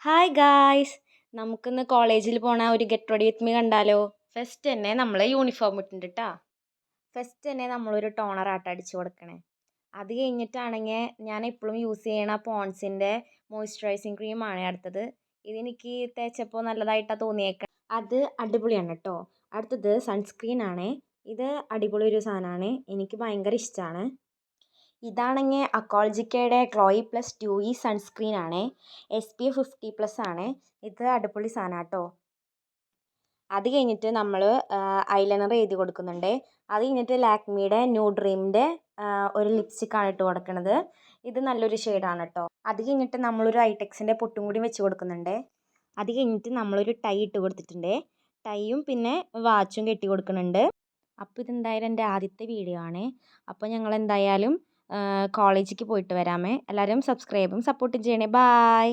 Hi guys, നമുക്കിന്ന് കോളേജിൽ പോണ ഒരു ഗെറ്റ് റെഡി വിത്ത് മീ കണ്ടാലോ? ഫസ്റ്റ് തന്നെ നമ്മൾ യൂണിഫോം ഇട്ടുണ്ട് കേട്ടോ. ഫസ്റ്റ് തന്നെ നമ്മളൊരു ടോണർ ആട്ടം അടിച്ചു കൊടുക്കണേ. അത് കഴിഞ്ഞിട്ടാണെങ്കിൽ ഞാൻ എപ്പോഴും യൂസ് ചെയ്യണ പോൺസിൻ്റെ മോയ്സ്ചറൈസിങ് ക്രീമാണ് അടുത്തത്. ഇതെനിക്ക് തേച്ചപ്പോൾ നല്ലതായിട്ടാണ് തോന്നിയേക്കണം. അത് അടിപൊളിയാണ് കേട്ടോ. അടുത്തത് സൺസ്ക്രീൻ ആണ്. ഇത് അടിപൊളി ഒരു സാധനമാണ്, എനിക്ക് ഭയങ്കര ഇഷ്ടമാണ്. ഇതാണെങ്കിൽ അക്കോളജിക്കയുടെ ഗ്ലോയി പ്ലസ് ഡ്യൂയി സൺസ്ക്രീൻ ആണ്. SPF 50+ ആണ്. ഇത് അടിപൊളി സാധനം കേട്ടോ. അത് കഴിഞ്ഞിട്ട് നമ്മൾ ഐലൈനർ എഴുതി കൊടുക്കുന്നുണ്ട്. അത് കഴിഞ്ഞിട്ട് ലാക്മിയുടെ ന്യൂ ഡ്രീമിൻ്റെ ഒരു ലിപ്സ്റ്റിക്കാണ് ഇട്ട് കൊടുക്കുന്നത്. ഇത് നല്ലൊരു ഷെയ്ഡാണ് കേട്ടോ. അത് കഴിഞ്ഞിട്ട് നമ്മളൊരു ഐടെക്സിൻ്റെ പൊട്ടും കൂടി വെച്ച് കൊടുക്കുന്നുണ്ട്. അത് കഴിഞ്ഞിട്ട് നമ്മളൊരു ടൈ ഇട്ട് കൊടുത്തിട്ടുണ്ട്. ടൈയും പിന്നെ വാച്ചും കെട്ടി കൊടുക്കുന്നുണ്ട്. അപ്പോൾ ഇതെന്തായാലും എൻ്റെ ആദ്യത്തെ വീഡിയോ ആണ്. അപ്പോൾ ഞങ്ങൾ എന്തായാലും കോളേജിലേക്ക് പോയിട്ട് വരാമേ. എല്ലാവരും സബ്സ്ക്രൈബും സപ്പോർട്ടും ചെയ്യണേ. ബായ്.